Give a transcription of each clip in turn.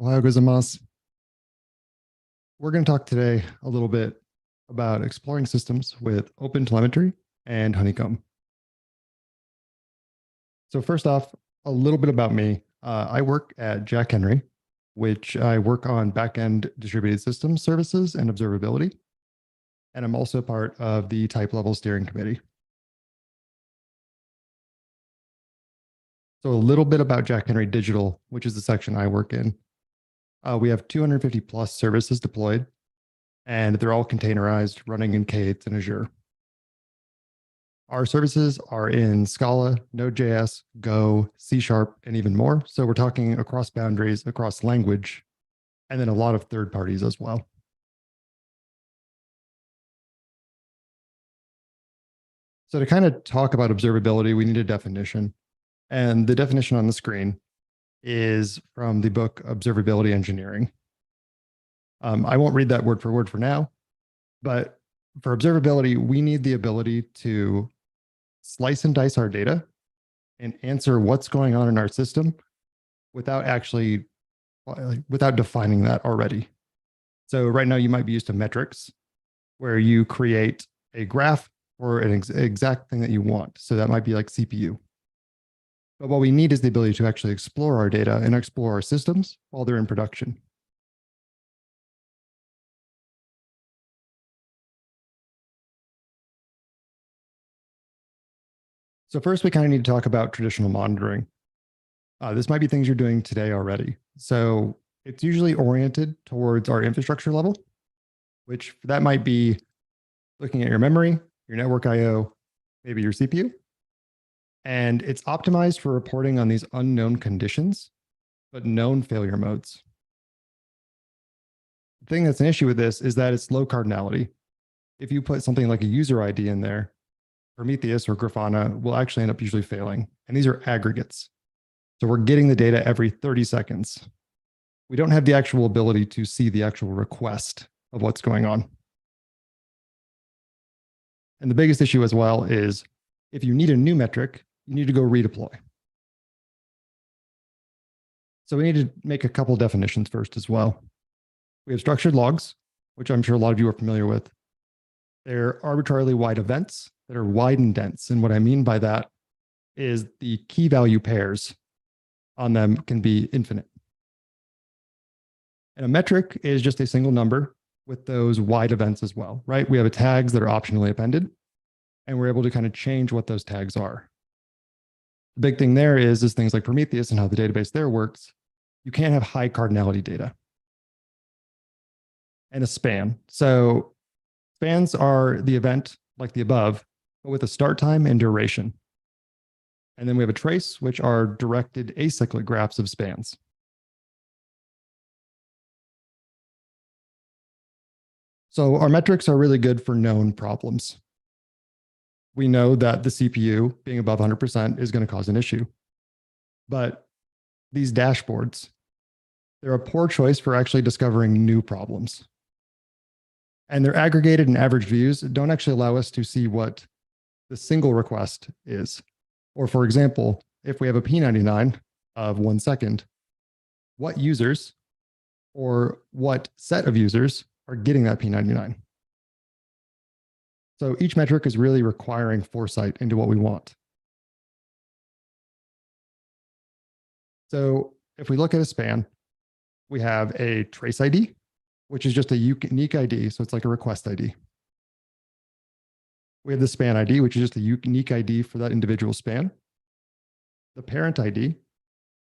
おはようございます. We're going to talk today a little bit about exploring systems with Open Telemetry and Honeycomb. So first off, a little bit about me. I work at Jack Henry, which I work on backend distributed systems services and observability. And I'm also part of the type level steering committee. So a little bit about Jack Henry Digital, which is the section I work in. We have 250 plus services deployed, and they're all containerized, running in K8s and Azure. Our services are in Scala, Node.js, Go, C#, and even more. So we're talking across boundaries, across language, and then a lot of third parties as well. So to kind of talk about observability, we need a definition. And the definition on the screen is from the book Observability Engineering. I won't read that word for now, but for observability, we need the ability to slice and dice our data and answer what's going on in our system without defining that already. So right now you might be used to metrics where you create a graph for an exact thing that you want. So that might be like CPU. But what we need is the ability to actually explore our data and explore our systems while they're in production. So first, we kind of need to talk about traditional monitoring. This might be things you're doing today already. So it's usually oriented towards our infrastructure level, which that might be looking at your memory, your network I/O, maybe your CPU. And it's optimized for reporting on these unknown conditions, but known failure modes. The thing that's an issue with this is that it's low cardinality. If you put something like a user ID in there, Prometheus or Grafana will actually end up usually failing. And these are aggregates. So we're getting the data every 30 seconds. We don't have the actual ability to see the actual request of what's going on. And the biggest issue as well is if you need a new metric, you need to go redeploy. So we need to make a couple definitions first as well. We have structured logs, which I'm sure a lot of you are familiar with. They're arbitrarily wide events that are wide and dense. And what I mean by that is the key value pairs on them can be infinite. And a metric is just a single number with those wide events as well, right? We have tags that are optionally appended, and we're able to kind of change what those tags are. The big thing there is things like Prometheus and how the database there works. You can't have high cardinality data. And a span. So spans are the event like the above, but with a start time and duration. And then we have a trace, which are directed acyclic graphs of spans. So our metrics are really good for known problems. We know that the CPU being above 100% is going to cause an issue. But these dashboards, they're a poor choice for actually discovering new problems. And their aggregated and average views don't actually allow us to see what the single request is. Or for example, if we have a P99 of 1 second, what users or what set of users are getting that P99? So each metric is really requiring foresight into what we want. So if we look at a span, we have a trace ID, which is just a unique ID. So it's like a request ID. We have the span ID, which is just a unique ID for that individual span. The parent ID,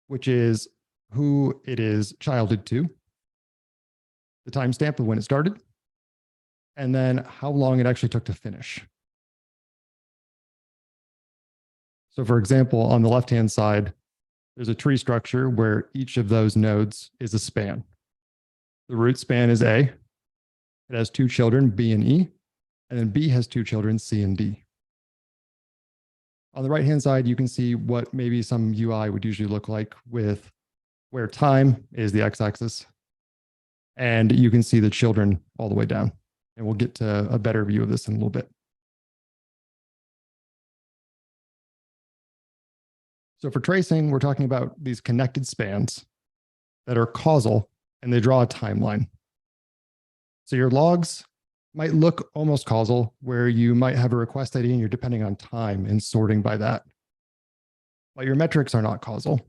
which is who it is childed to. The timestamp of when it started. And then how long it actually took to finish. So for example, on the left-hand side, there's a tree structure where each of those nodes is a span. The root span is A. It has 2 children, B and E. And then B has 2 children, C and D. On the right-hand side, you can see what maybe some UI would usually look like with where time is the x-axis. And you can see the children all the way down. And we'll get to a better view of this in a little bit. So for tracing, we're talking about these connected spans that are causal, and they draw a timeline. So your logs might look almost causal, where you might have a request ID and you're depending on time and sorting by that. But your metrics are not causal.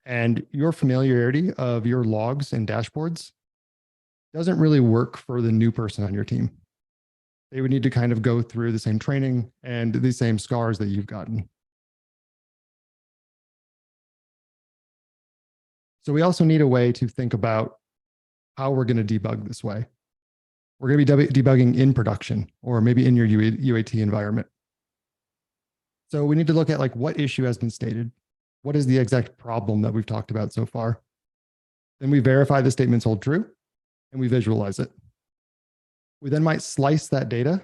And your familiarity of your logs and dashboards doesn't really work for the new person on your team. They would need to kind of go through the same training and the same scars that you've gotten. So we also need a way to think about how we're going to debug this way. We're going to be debugging in production or maybe in your UAT environment. So we need to look at like what issue has been stated. What is the exact problem that we've talked about so far? Then we verify the statements hold true and we visualize it. We then might slice that data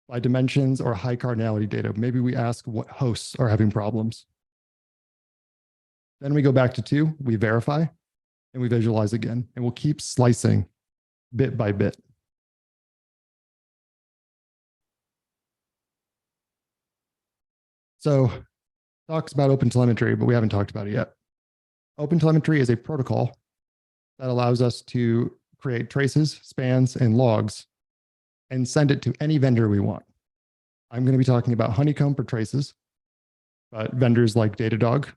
by dimensions or high cardinality data. Maybe we ask what hosts are having problems. Then we go back to 2, we verify, and we visualize again. And we'll keep slicing bit by bit. So talks about OpenTelemetry, but we haven't talked about it yet. OpenTelemetry is a protocol that allows us to create traces, spans, and logs and send it to any vendor we want. I'm going to be talking about Honeycomb for traces, but vendors like Datadog,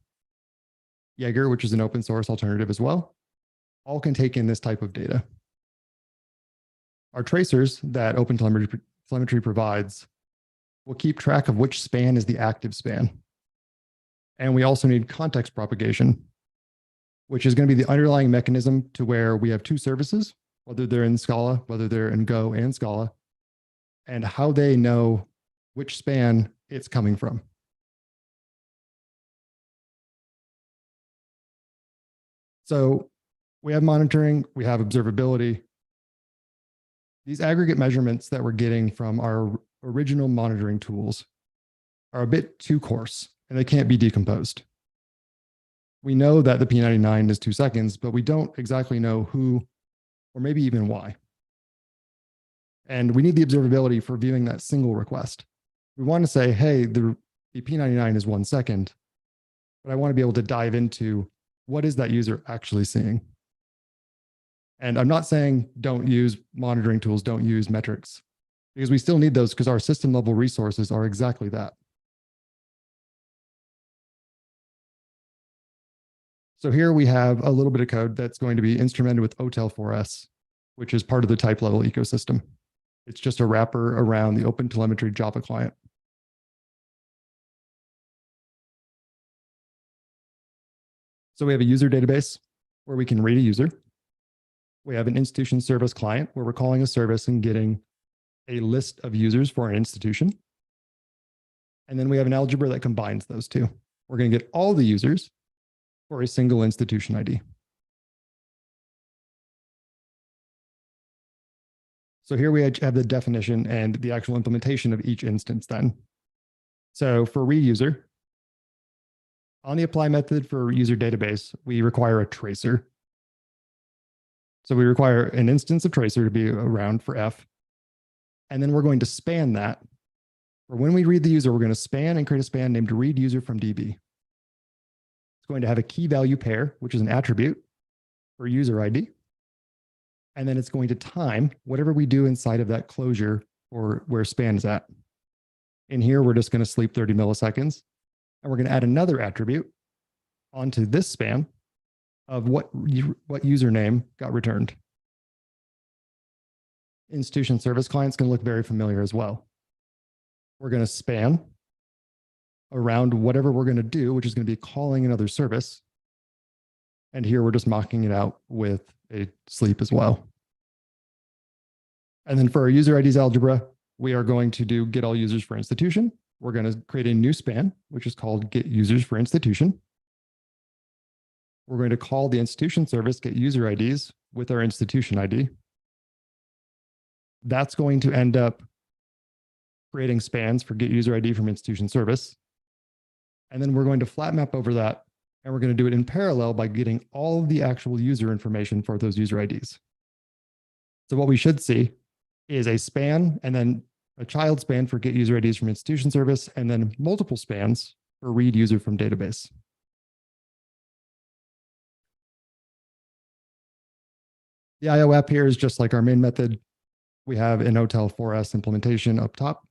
Jaeger, which is an open source alternative as well, all can take in this type of data. Our tracers that OpenTelemetry provides will keep track of which span is the active span. And we also need context propagation, which is going to be the underlying mechanism to where we have 2 services, whether they're in Scala, whether they're in Go and Scala, and how they know which span it's coming from. So we have monitoring, we have observability. These aggregate measurements that we're getting from our original monitoring tools are a bit too coarse and they can't be decomposed. We know that the P99 is 2 seconds, but we don't exactly know who or maybe even why. And we need the observability for viewing that single request. We want to say, hey, the P99 is 1 second, but I want to be able to dive into what is that user actually seeing? And I'm not saying don't use monitoring tools, don't use metrics, because we still need those because our system level resources are exactly that. So here we have a little bit of code that's going to be instrumented with OTel4S, which is part of the type level ecosystem. It's just a wrapper around the OpenTelemetry Java client. So we have a user database where we can read a user. We have an institution service client where we're calling a service and getting a list of users for an institution. And then we have an algebra that combines those 2. We're going to get all the users for a single institution ID. So here we have the definition and the actual implementation of each instance then. So for read user, on the apply method for user database, we require a tracer. So we require an instance of tracer to be around for F. And then we're going to span that. For when we read the user, we're going to span and create a span named read user from DB. It's going to have a key value pair, which is an attribute for user ID. And then it's going to time whatever we do inside of that closure or where span is at. In here, we're just going to sleep 30 milliseconds. And we're going to add another attribute onto this span of what username got returned. Institution service client's going to look very familiar as well. We're going to span around whatever we're going to do, which is going to be calling another service. And here we're just mocking it out with a sleep as well. And then for our user IDs algebra, we are going to do get all users for institution. We're going to create a new span, which is called get users for institution. We're going to call the institution service get user IDs with our institution ID. That's going to end up creating spans for get user ID from institution service. And then we're going to flat map over that. And we're going to do it in parallel by getting all of the actual user information for those user IDs. So what we should see is a span and then a child span for get user IDs from institution service, and then multiple spans for read user from database. The IO app here is just like our main method. We have an hotel 4S implementation up top.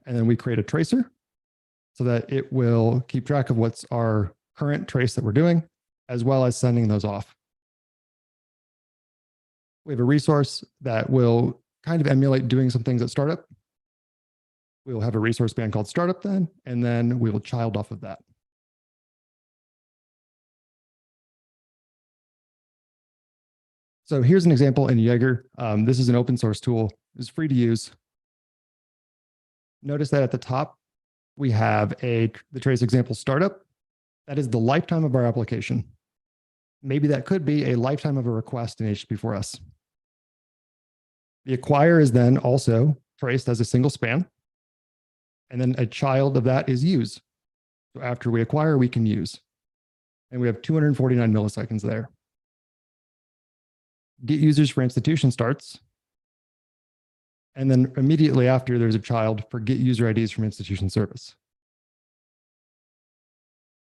And then we create a tracer so that it will keep track of what's our current trace that we're doing, as well as sending those off. We have a resource that will kind of emulate doing some things at startup. We will have a resource span called startup then, and then we will child off of that. So here's an example in Jaeger. This is an open source tool. It's free to use. Notice that at the top, we have the trace example startup. That is the lifetime of our application. Maybe that could be a lifetime of a request in HTTP4S. The acquire is then also traced as a single span. And then a child of that is use. So after we acquire, we can use. And we have 249 milliseconds there. Get users for institution starts. And then immediately after, there's a child for get user IDs from institution service.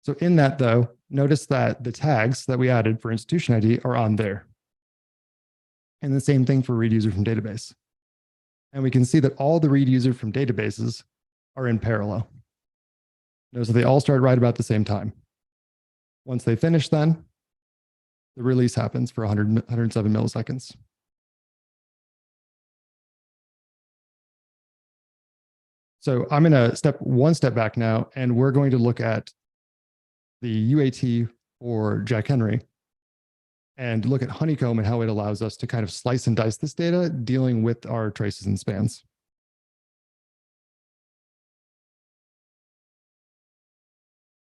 So in that though, notice that the tags that we added for institution ID are on there. And the same thing for read user from database. And we can see that all the read user from databases are in parallel. Notice that they all start right about the same time. Once they finish then, the release happens for 107 milliseconds. So I'm going to step one step back now, and we're going to look at the UAT for Jack Henry and look at Honeycomb and how it allows us to kind of slice and dice this data, dealing with our traces and spans.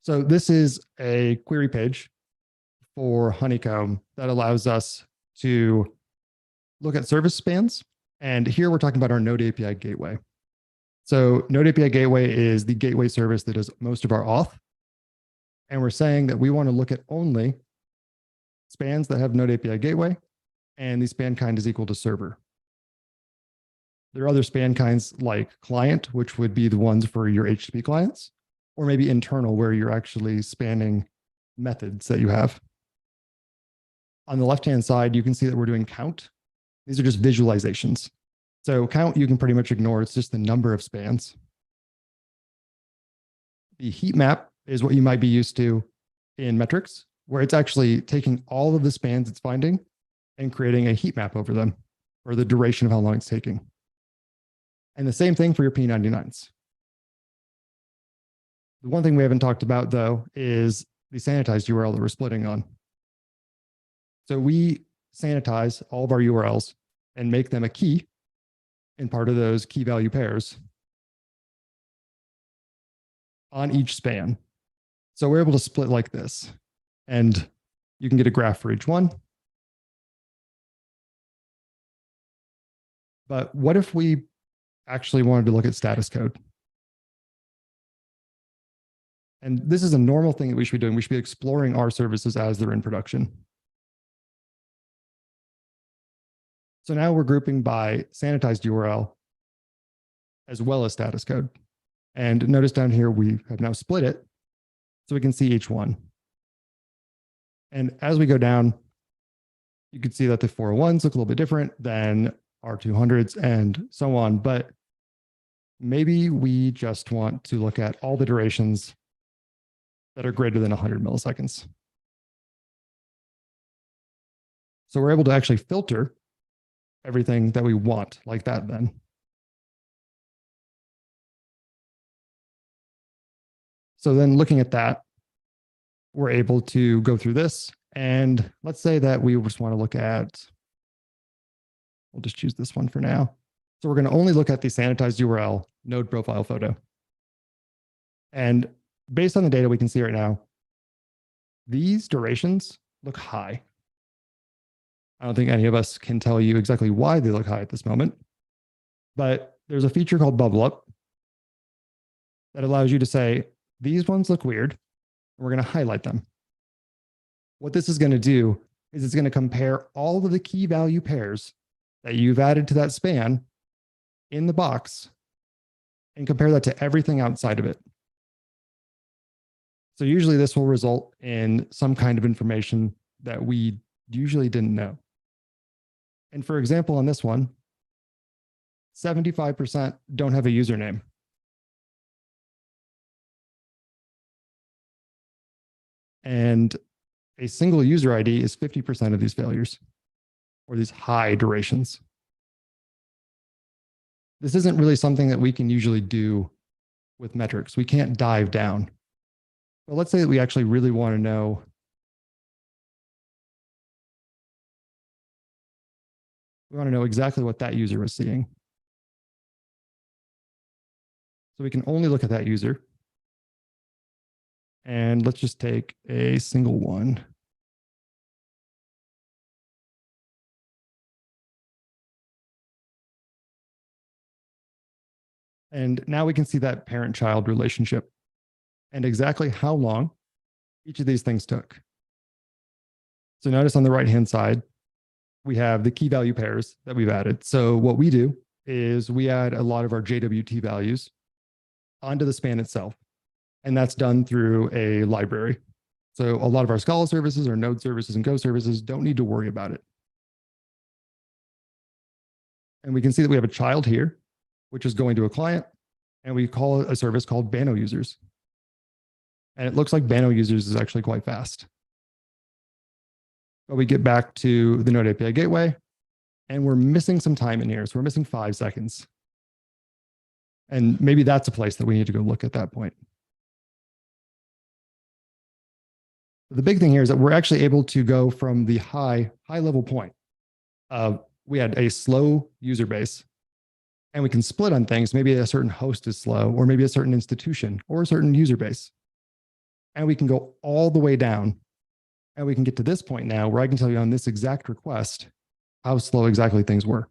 So this is a query page for Honeycomb that allows us to look at service spans. And here we're talking about our Node API gateway. So Node API gateway is the gateway service that does most of our auth. And we're saying that we want to look at only spans that have Node API gateway, and the span kind is equal to server. There are other span kinds like client, which would be the ones for your HTTP clients, or maybe internal, where you're actually spanning methods that you have. On the left-hand side, you can see that we're doing count. These are just visualizations. So count, you can pretty much ignore. It's just the number of spans. The heat map is what you might be used to in metrics, where it's actually taking all of the spans it's finding and creating a heat map over them, or the duration of how long it's taking. And the same thing for your P99s. The one thing we haven't talked about, though, is the sanitized URL that we're splitting on. So we sanitize all of our URLs and make them a key in part of those key value pairs on each span. So we're able to split like this, and you can get a graph for each one. But what if we actually wanted to look at status code? And this is a normal thing that we should be doing. We should be exploring our services as they're in production. So now we're grouping by sanitized URL as well as status code. And notice down here, we have now split it so we can see each one. And as we go down, you can see that the 401s look a little bit different than our 200s and so on. But maybe we just want to look at all the durations that are greater than 100 milliseconds. So we're able to actually filter everything that we want like that then. So then looking at that, we're able to go through this. And let's say that we just want to look at, we'll just choose this one for now. So we're going to only look at the sanitized URL node profile photo. And based on the data we can see right now, these durations look high. I don't think any of us can tell you exactly why they look high at this moment, but there's a feature called Bubble Up that allows you to say, these ones look weird, and we're going to highlight them. What this is going to do is it's going to compare all of the key value pairs that you've added to that span in the box and compare that to everything outside of it. So usually this will result in some kind of information that we usually didn't know. And for example, on this one, 75% don't have a username. And a single user ID is 50% of these failures or these high durations. This isn't really something that we can usually do with metrics. We can't dive down. But let's say that we actually really want to know exactly what that user was seeing. So we can only look at that user. And let's just take a single one. And now we can see that parent-child relationship and exactly how long each of these things took. So notice on the right-hand side, we have the key value pairs that we've added. So what we do is we add a lot of our JWT values onto the span itself. And that's done through a library. So a lot of our Scala services, our Node services, and Go services don't need to worry about it. And we can see that we have a child here, which is going to a client, and we call a service called Bano users. And it looks like Bano users is actually quite fast. But we get back to the Node API gateway, and we're missing some time in here. So we're missing 5 seconds. And maybe that's a place that we need to go look at that point. The big thing here is that we're actually able to go from the high level point. We had a slow user base, and we can split on things. Maybe a certain host is slow, or maybe a certain institution, or a certain user base. And we can go all the way down, and we can get to this point now where I can tell you on this exact request how slow exactly things were.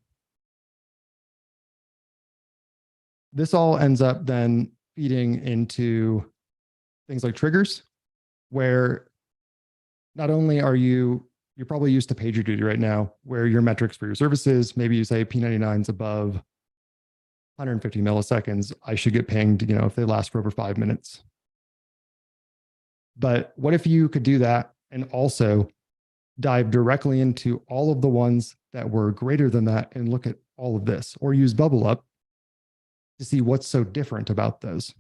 This all ends up then feeding into things like triggers, where not only are you're probably used to PagerDuty right now, where your metrics for your services, maybe you say P99 is above 150 milliseconds, I should get pinged, if they last for over 5 minutes. But what if you could do that and also dive directly into all of the ones that were greater than that and look at all of this, or use Bubble Up to see what's so different about those?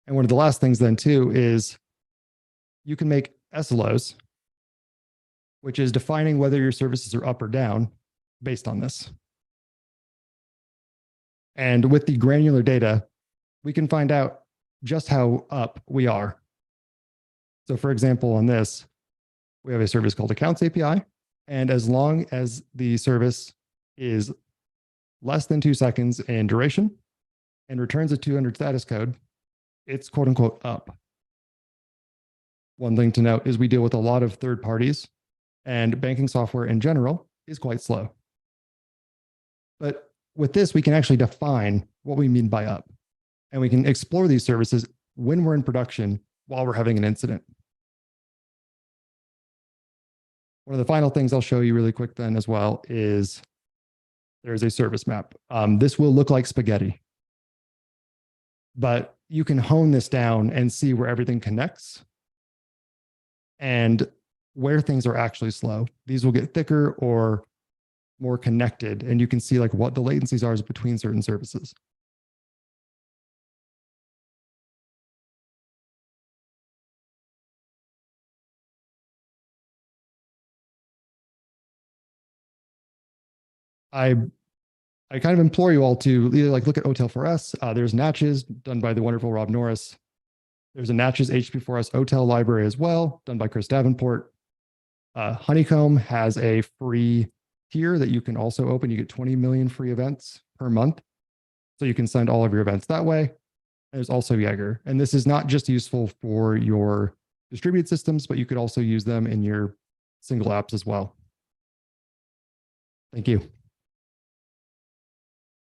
And one of the last things then too is you can make SLOs, which is defining whether your services are up or down based on this. And with the granular data, we can find out just how up we are. So for example, on this, we have a service called Accounts API. And as long as the service is less than 2 seconds in duration and returns a 200 status code, it's quote unquote up. One thing to note is we deal with a lot of third parties, and banking software in general is quite slow. But with this, we can actually define what we mean by up, and we can explore these services when we're in production while we're having an incident. One of the final things I'll show you really quick then as well is there's a service map. This will look like spaghetti, but you can hone this down and see where everything connects and where things are actually slow. These will get thicker or more connected, and you can see like what the latencies are between certain services. I kind of implore you all to either look at OTel4S. There's Natchez done by the wonderful Rob Norris. There's a Natchez HTTP4S OTel library as well, done by Chris Davenport. Honeycomb has a free tier that you can also open. You get 20 million free events per month. So you can send all of your events that way. There's also Jaeger. And this is not just useful for your distributed systems, but you could also use them in your single apps as well. Thank you.